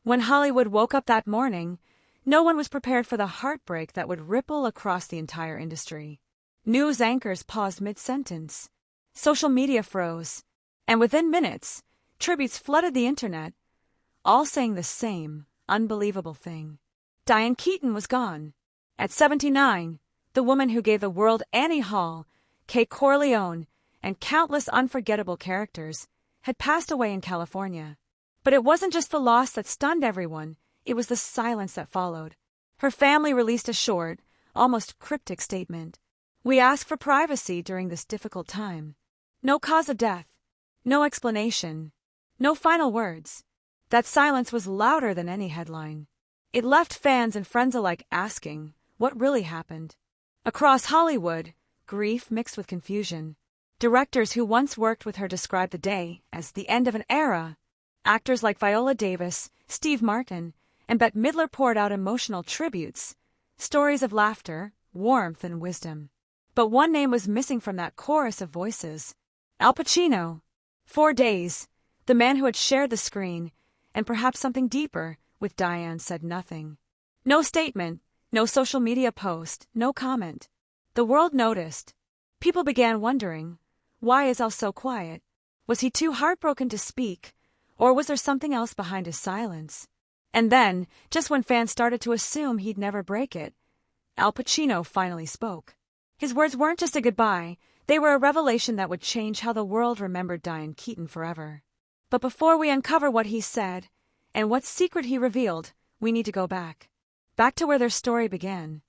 When Hollywood woke up that morning, no one was prepared for the heartbreak that would ripple across the entire industry. News anchors paused mid-sentence. Social media froze. And within minutes, tributes flooded the internet, all saying the same unbelievable thing. Diane Keaton was gone. At 79, the woman who gave the world Annie Hall, Kay Corleone, and countless unforgettable characters, had passed away in California. But it wasn't just the loss that stunned everyone, it was the silence that followed. Her family released a short, almost cryptic statement. "We ask for privacy during this difficult time. No cause of death, no explanation, no final words." That silence was louder than any headline. It left fans and friends alike asking, what really happened? Across Hollywood, grief mixed with confusion. Directors who once worked with her described the day as the end of an era. Actors like Viola Davis, Steve Martin, and Bette Midler poured out emotional tributes, stories of laughter, warmth, and wisdom. But one name was missing from that chorus of voices: Al Pacino. 4 days, the man who had shared the screen, and perhaps something deeper, with Diane said nothing. No statement, no social media post, no comment. The world noticed. People began wondering, why is Al so quiet? Was he too heartbroken to speak, or was there something else behind his silence? And then, just when fans started to assume he'd never break it, Al Pacino finally spoke. His words weren't just a goodbye, they were a revelation that would change how the world remembered Diane Keaton forever. But before we uncover what he said, and what secret he revealed, we need to go back. Back to where their story began.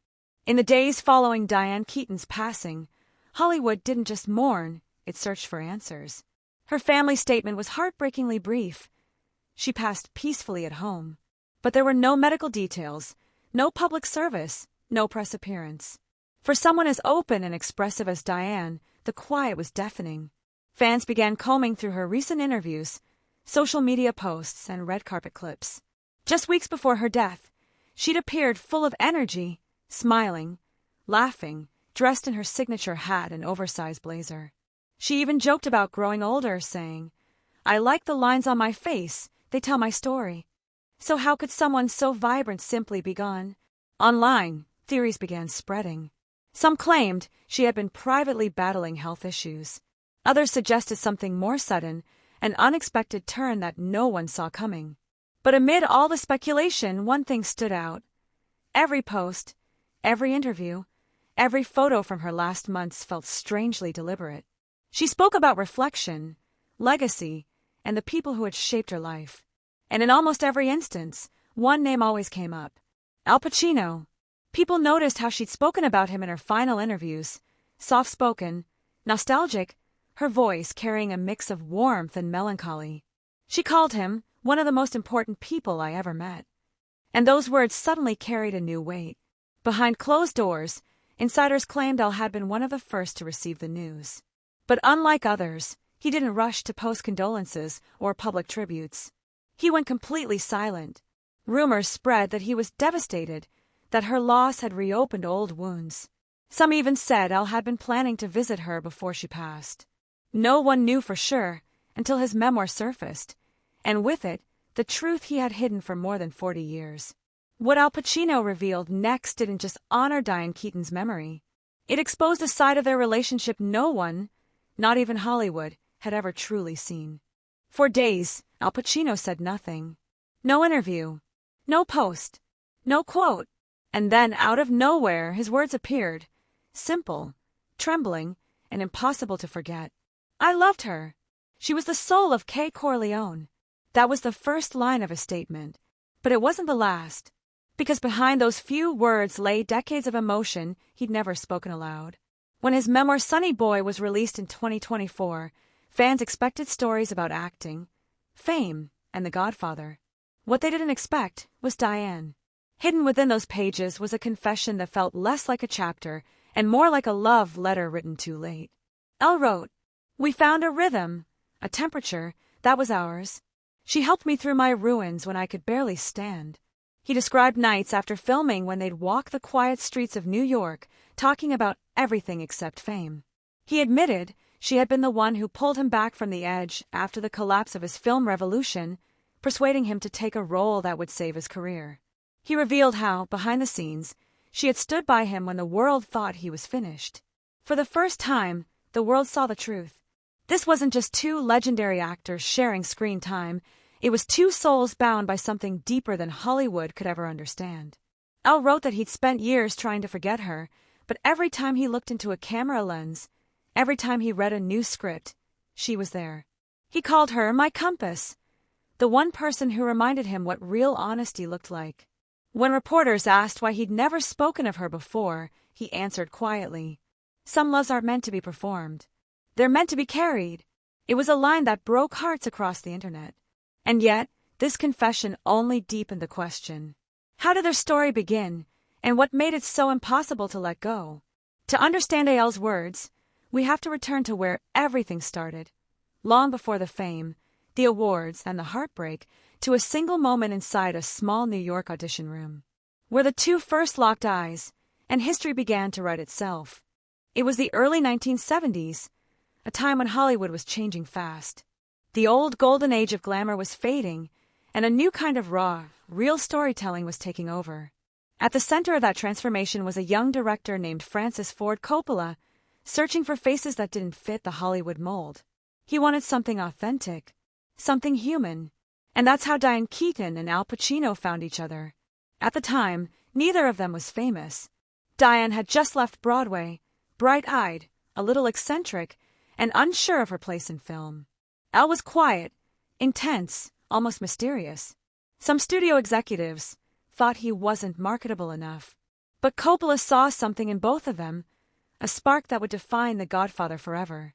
In the days following Diane Keaton's passing, Hollywood didn't just mourn, it searched for answers. Her family statement was heartbreakingly brief. She passed peacefully at home. But there were no medical details, no public service, no press appearance. For someone as open and expressive as Diane, the quiet was deafening. Fans began combing through her recent interviews, social media posts, and red carpet clips. Just weeks before her death, she'd appeared full of energy, smiling, laughing, dressed in her signature hat and oversized blazer. She even joked about growing older, saying, "I like the lines on my face, they tell my story." So how could someone so vibrant simply be gone? Online, theories began spreading. Some claimed she had been privately battling health issues. Others suggested something more sudden, an unexpected turn that no one saw coming. But amid all the speculation, one thing stood out. Every post, every interview, every photo from her last months felt strangely deliberate. She spoke about reflection, legacy, and the people who had shaped her life. And in almost every instance, one name always came up: Al Pacino. People noticed how she'd spoken about him in her final interviews, soft-spoken, nostalgic, her voice carrying a mix of warmth and melancholy. She called him one of the most important people I ever met. And those words suddenly carried a new weight. Behind closed doors, insiders claimed Al had been one of the first to receive the news. But unlike others, he didn't rush to post condolences or public tributes. He went completely silent. Rumors spread that he was devastated, that her loss had reopened old wounds. Some even said Al had been planning to visit her before she passed. No one knew for sure until his memoir surfaced, and with it, the truth he had hidden for more than 40 years. What Al Pacino revealed next didn't just honor Diane Keaton's memory. It exposed a side of their relationship no one, not even Hollywood, had ever truly seen. For days, Al Pacino said nothing. No interview, no post, no quote. And then, out of nowhere, his words appeared, simple, trembling, and impossible to forget. "I loved her. She was the soul of Kay Corleone." That was the first line of his statement. But it wasn't the last. Because behind those few words lay decades of emotion he'd never spoken aloud. When his memoir Sonny Boy was released in 2024, fans expected stories about acting, fame, and The Godfather. What they didn't expect was Diane. Hidden within those pages was a confession that felt less like a chapter and more like a love letter written too late. Elle wrote, "We found a rhythm, a temperature, that was ours. She helped me through my ruins when I could barely stand." He described nights after filming when they'd walk the quiet streets of New York, talking about everything except fame. He admitted she had been the one who pulled him back from the edge after the collapse of his film revolution, persuading him to take a role that would save his career. He revealed how, behind the scenes, she had stood by him when the world thought he was finished. For the first time, the world saw the truth. This wasn't just two legendary actors sharing screen time, it was two souls bound by something deeper than Hollywood could ever understand. Elle wrote that he'd spent years trying to forget her, but every time he looked into a camera lens, every time he read a new script, she was there. He called her my compass, the one person who reminded him what real honesty looked like. When reporters asked why he'd never spoken of her before, he answered quietly, "Some loves aren't meant to be performed. They're meant to be carried." It was a line that broke hearts across the internet. And yet, this confession only deepened the question. How did their story begin, and what made it so impossible to let go? To understand Elle's words, we have to return to where everything started. Long before the fame, the awards, and the heartbreak, to a single moment inside a small New York audition room, where the two first locked eyes, and history began to write itself. It was the early 1970s, a time when Hollywood was changing fast. The old golden age of glamour was fading, and a new kind of raw, real storytelling was taking over. At the center of that transformation was a young director named Francis Ford Coppola, searching for faces that didn't fit the Hollywood mold. He wanted something authentic, something human, and that's how Diane Keaton and Al Pacino found each other. At the time, neither of them was famous. Diane had just left Broadway, bright-eyed, a little eccentric, and unsure of her place in film. Al was quiet, intense, almost mysterious. Some studio executives thought he wasn't marketable enough. But Coppola saw something in both of them, a spark that would define The Godfather forever.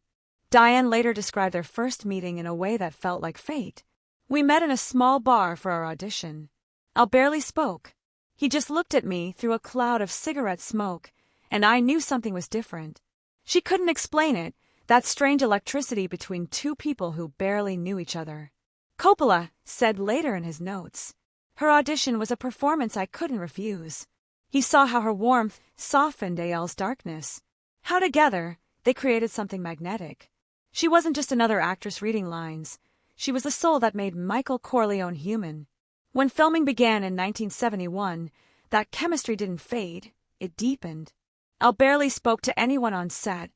Diane later described their first meeting in a way that felt like fate. "We met in a small bar for our audition. Al barely spoke. He just looked at me through a cloud of cigarette smoke, and I knew something was different." She couldn't explain it, that strange electricity between two people who barely knew each other. Coppola said later in his notes, "Her audition was a performance I couldn't refuse." He saw how her warmth softened Elle's darkness, how together they created something magnetic. She wasn't just another actress reading lines. She was the soul that made Michael Corleone human. When filming began in 1971, that chemistry didn't fade, it deepened. Al barely spoke to anyone on set,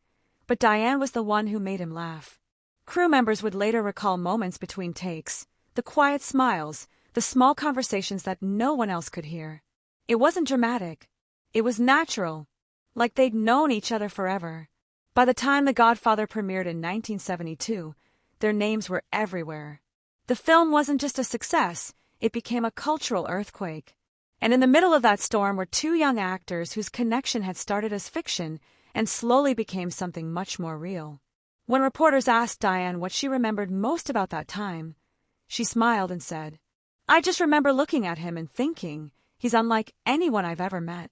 but Diane was the one who made him laugh. Crew members would later recall moments between takes, the quiet smiles, the small conversations that no one else could hear. It wasn't dramatic. It was natural, like they'd known each other forever. By the time The Godfather premiered in 1972, their names were everywhere. The film wasn't just a success, it became a cultural earthquake. And in the middle of that storm were two young actors whose connection had started as fiction and slowly became something much more real. When reporters asked Diane what she remembered most about that time, she smiled and said, "I just remember looking at him and thinking, he's unlike anyone I've ever met."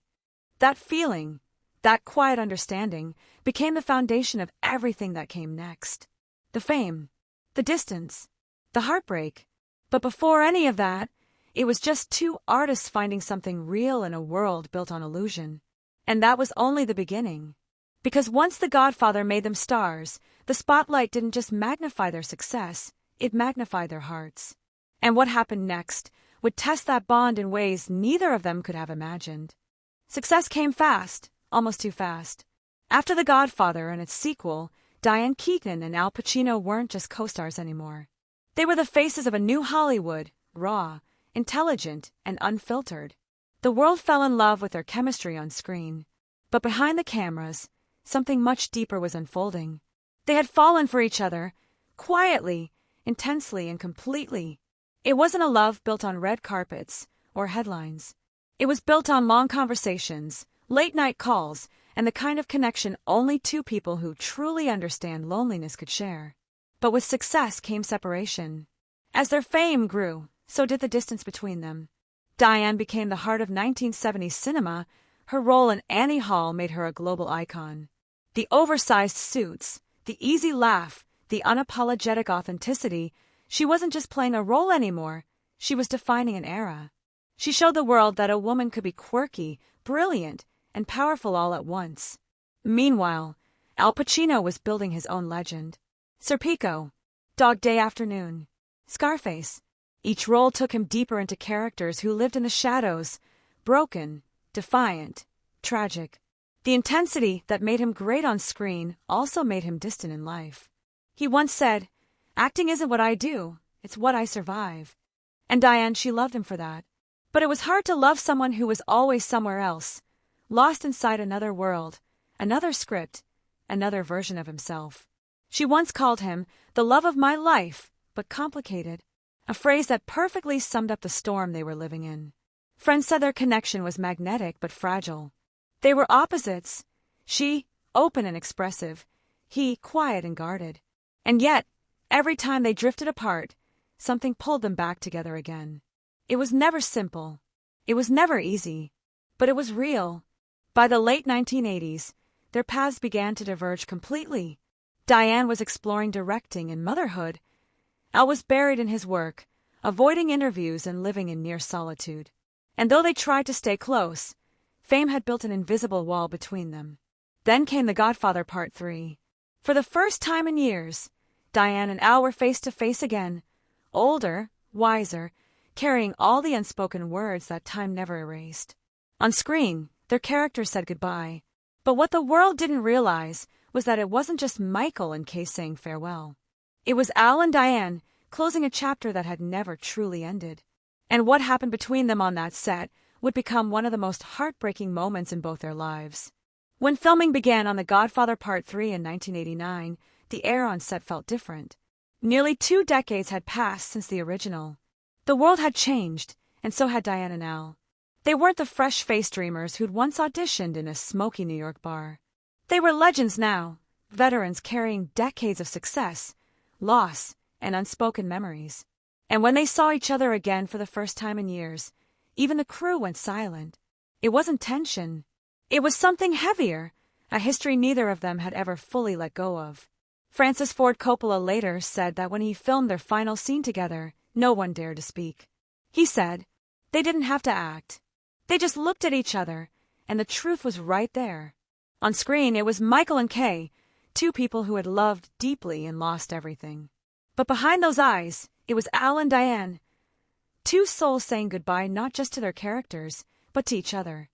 That feeling, that quiet understanding, became the foundation of everything that came next. The fame, the distance, the heartbreak. But before any of that, it was just two artists finding something real in a world built on illusion. And that was only the beginning. Because once The Godfather made them stars, the spotlight didn't just magnify their success, it magnified their hearts. And what happened next would test that bond in ways neither of them could have imagined. Success came fast, almost too fast. After The Godfather and its sequel, Diane Keaton and Al Pacino weren't just co-stars anymore. They were the faces of a new Hollywood, raw, intelligent, and unfiltered. The world fell in love with their chemistry on screen. But behind the cameras, something much deeper was unfolding. They had fallen for each other, quietly, intensely, and completely. It wasn't a love built on red carpets or headlines. It was built on long conversations, late-night calls, and the kind of connection only two people who truly understand loneliness could share. But with success came separation. As their fame grew, so did the distance between them. Diane became the heart of 1970s cinema. Her role in Annie Hall made her a global icon. The oversized suits, the easy laugh, the unapologetic authenticity. She wasn't just playing a role anymore, she was defining an era. She showed the world that a woman could be quirky, brilliant, and powerful all at once. Meanwhile, Al Pacino was building his own legend. Serpico, Dog Day Afternoon, Scarface. Each role took him deeper into characters who lived in the shadows, broken, defiant, tragic. The intensity that made him great on screen also made him distant in life. He once said, "Acting isn't what I do, it's what I survive." And Diane, she loved him for that. But it was hard to love someone who was always somewhere else, lost inside another world, another script, another version of himself. She once called him the love of my life, but complicated, a phrase that perfectly summed up the storm they were living in. Friends said their connection was magnetic but fragile. They were opposites. She, open and expressive, he, quiet and guarded. And yet, every time they drifted apart, something pulled them back together again. It was never simple. It was never easy. But it was real. By the late 1980s, their paths began to diverge completely. Diane was exploring directing and motherhood. Al was buried in his work, avoiding interviews and living in near solitude. And though they tried to stay close, fame had built an invisible wall between them. Then came The Godfather Part 3. For the first time in years, Diane and Al were face to face again, older, wiser, carrying all the unspoken words that time never erased. On screen, their characters said goodbye. But what the world didn't realize was that it wasn't just Michael and Kay saying farewell. It was Al and Diane closing a chapter that had never truly ended. And what happened between them on that set would become one of the most heartbreaking moments in both their lives. When filming began on The Godfather Part 3 in 1989, the air on set felt different. Nearly 2 decades had passed since the original. The world had changed, and so had Diane and Al. They weren't the fresh-faced dreamers who'd once auditioned in a smoky New York bar. They were legends now, veterans carrying decades of success, loss, and unspoken memories. And when they saw each other again for the first time in years, even the crew went silent. It wasn't tension. It was something heavier, a history neither of them had ever fully let go of. Francis Ford Coppola later said that when he filmed their final scene together, no one dared to speak. He said, "They didn't have to act. They just looked at each other, and the truth was right there." On screen, it was Michael and Kay, 2 people who had loved deeply and lost everything. But behind those eyes, it was Al and Diane, 2 souls saying goodbye not just to their characters, but to each other.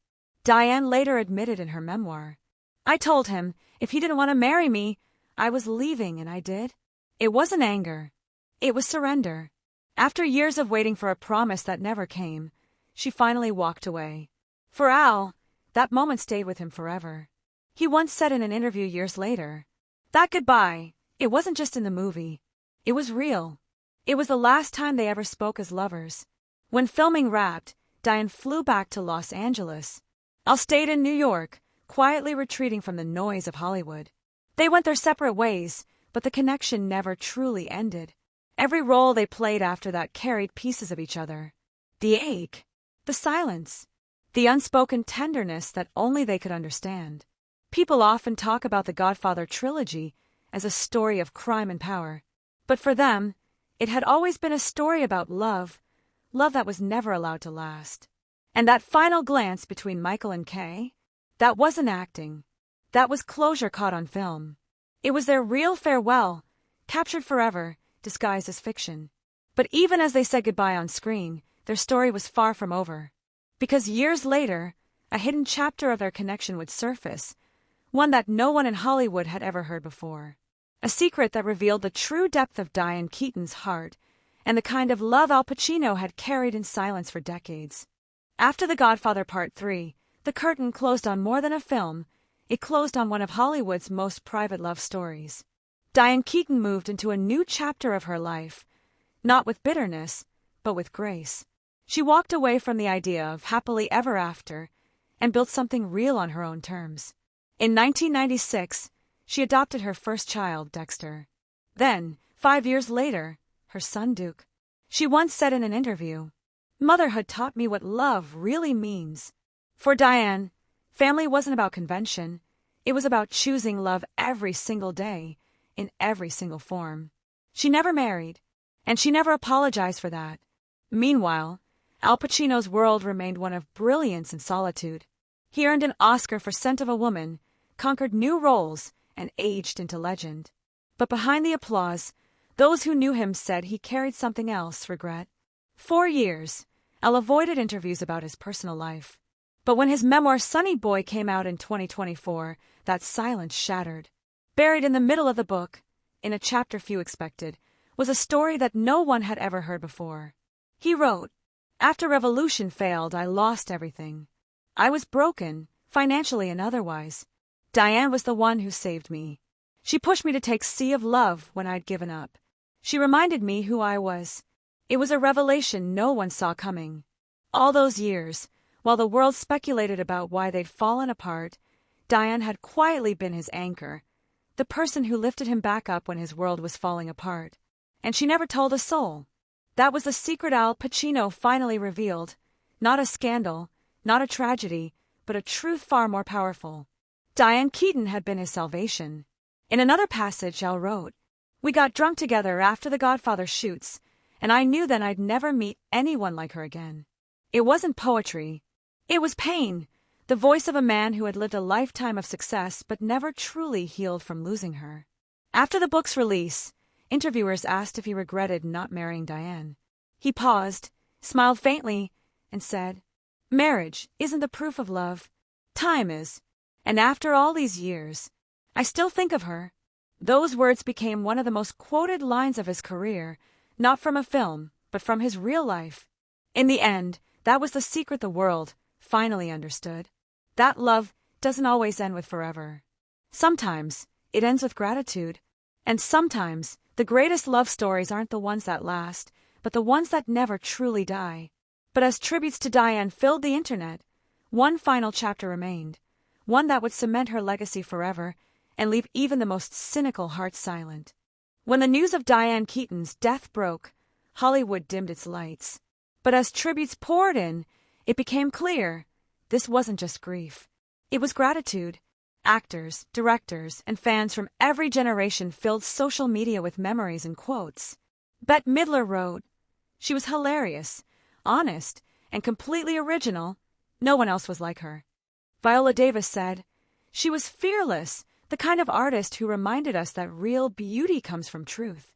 Diane later admitted in her memoir, "I told him, if he didn't want to marry me, I was leaving, and I did." It wasn't anger. It was surrender. After years of waiting for a promise that never came, she finally walked away. For Al, that moment stayed with him forever. He once said in an interview years later, "That goodbye, it wasn't just in the movie. It was real. It was the last time they ever spoke as lovers." When filming wrapped, Diane flew back to Los Angeles. Al stayed in New York, quietly retreating from the noise of Hollywood. They went their separate ways, but the connection never truly ended. Every role they played after that carried pieces of each other. The ache, the silence, the unspoken tenderness that only they could understand. People often talk about the Godfather trilogy as a story of crime and power. But for them, it had always been a story about love, love that was never allowed to last. And that final glance between Michael and Kay, that wasn't acting. That was closure caught on film. It was their real farewell, captured forever, disguised as fiction. But even as they said goodbye on screen, their story was far from over. Because years later, a hidden chapter of their connection would surface, one that no one in Hollywood had ever heard before. A secret that revealed the true depth of Diane Keaton's heart and the kind of love Al Pacino had carried in silence for decades. After The Godfather Part 3, the curtain closed on more than a film. It closed on one of Hollywood's most private love stories. Diane Keaton moved into a new chapter of her life, not with bitterness, but with grace. She walked away from the idea of happily ever after and built something real on her own terms. In 1996, she adopted her first child, Dexter. Then, 5 years later, her son Duke. She once said in an interview, "Motherhood taught me what love really means." For Diane, family wasn't about convention. It was about choosing love every single day, in every single form. She never married, and she never apologized for that. Meanwhile, Al Pacino's world remained one of brilliance and solitude. He earned an Oscar for Scent of a Woman, conquered new roles, and aged into legend. But behind the applause, those who knew him said he carried something else: regret. For years, Al avoided interviews about his personal life. But when his memoir Sonny Boy came out in 2024, that silence shattered. Buried in the middle of the book, in a chapter few expected, was a story that no one had ever heard before. He wrote, "After Revolution failed, I lost everything. I was broken, financially and otherwise. Diane was the one who saved me. She pushed me to take Sea of Love when I'd given up. She reminded me who I was. It was a revelation no one saw coming. All those years, while the world speculated about why they'd fallen apart, Diane had quietly been his anchor, the person who lifted him back up when his world was falling apart. And she never told a soul. That was the secret Al Pacino finally revealed. Not a scandal, not a tragedy, but a truth far more powerful. Diane Keaton had been his salvation." In another passage, Al wrote, "We got drunk together after The Godfather shoots, and I knew then I'd never meet anyone like her again. It wasn't poetry. It was pain, the voice of a man who had lived a lifetime of success but never truly healed from losing her." After the book's release, interviewers asked if he regretted not marrying Diane. He paused, smiled faintly, and said, "Marriage isn't the proof of love. Time is. And after all these years, I still think of her." Those words became one of the most quoted lines of his career, not from a film, but from his real life. In the end, that was the secret the world finally understood. That love doesn't always end with forever. Sometimes it ends with gratitude. And sometimes the greatest love stories aren't the ones that last, but the ones that never truly die. But as tributes to Diane filled the internet, one final chapter remained, one that would cement her legacy forever and leave even the most cynical hearts silent. When the news of Diane Keaton's death broke, Hollywood dimmed its lights. But as tributes poured in, it became clear this wasn't just grief. It was gratitude. Actors, directors, and fans from every generation filled social media with memories and quotes. Bette Midler wrote, "She was hilarious, honest, and completely original. No one else was like her." Viola Davis said, "She was fearless, the kind of artist who reminded us that real beauty comes from truth."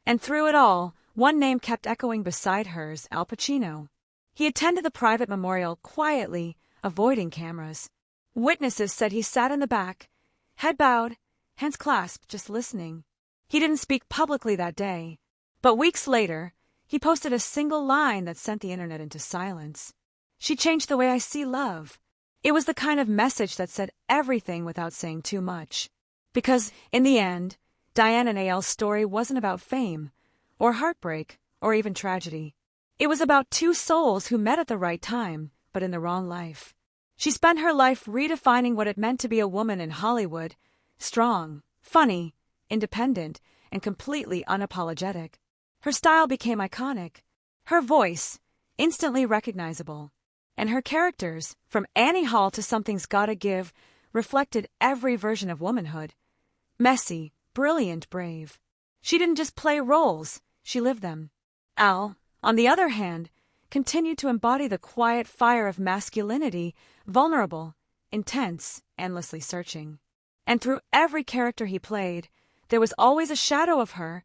And through it all, one name kept echoing beside hers, Al Pacino. He attended the private memorial quietly, avoiding cameras. Witnesses said he sat in the back, head bowed, hands clasped, just listening. He didn't speak publicly that day, but weeks later, he posted a single line that sent the internet into silence. "She changed the way I see love." It was the kind of message that said everything without saying too much. Because, in the end, Diane and Al's story wasn't about fame, or heartbreak, or even tragedy. It was about two souls who met at the right time, but in the wrong life. She spent her life redefining what it meant to be a woman in Hollywood, strong, funny, independent, and completely unapologetic. Her style became iconic, her voice instantly recognizable, and her characters, from Annie Hall to Something's Gotta Give, reflected every version of womanhood. Messy, brilliant, brave. She didn't just play roles, she lived them. Al, on the other hand, continued to embody the quiet fire of masculinity, vulnerable, intense, endlessly searching. And through every character he played, there was always a shadow of her,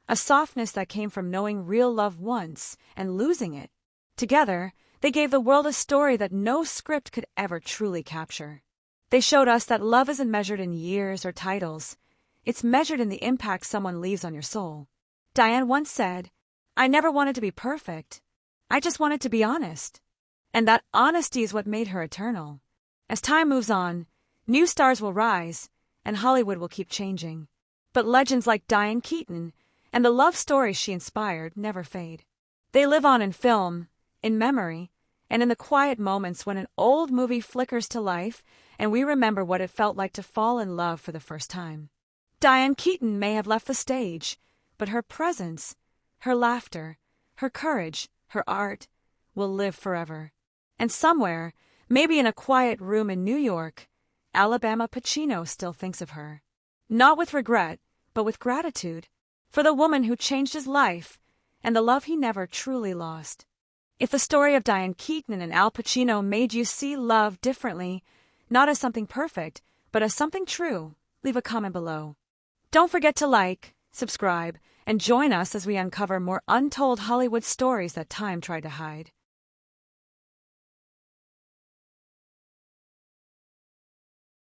a softness that came from knowing real love once and losing it. Together, they gave the world a story that no script could ever truly capture. They showed us that love isn't measured in years or titles. It's measured in the impact someone leaves on your soul. Diane once said, "I never wanted to be perfect. I just wanted to be honest." And that honesty is what made her eternal. As time moves on, new stars will rise, and Hollywood will keep changing. But legends like Diane Keaton and the love stories she inspired never fade. They live on in film, in memory, and in the quiet moments when an old movie flickers to life and we remember what it felt like to fall in love for the first time. Diane Keaton may have left the stage, but her presence, her laughter, her courage, her art, will live forever. And somewhere, maybe in a quiet room in New York, Alabama Pacino still thinks of her. Not with regret, but with gratitude, for the woman who changed his life and the love he never truly lost. If the story of Diane Keaton and Al Pacino made you see love differently, not as something perfect, but as something true, leave a comment below. Don't forget to like, subscribe, and join us as we uncover more untold Hollywood stories that time tried to hide.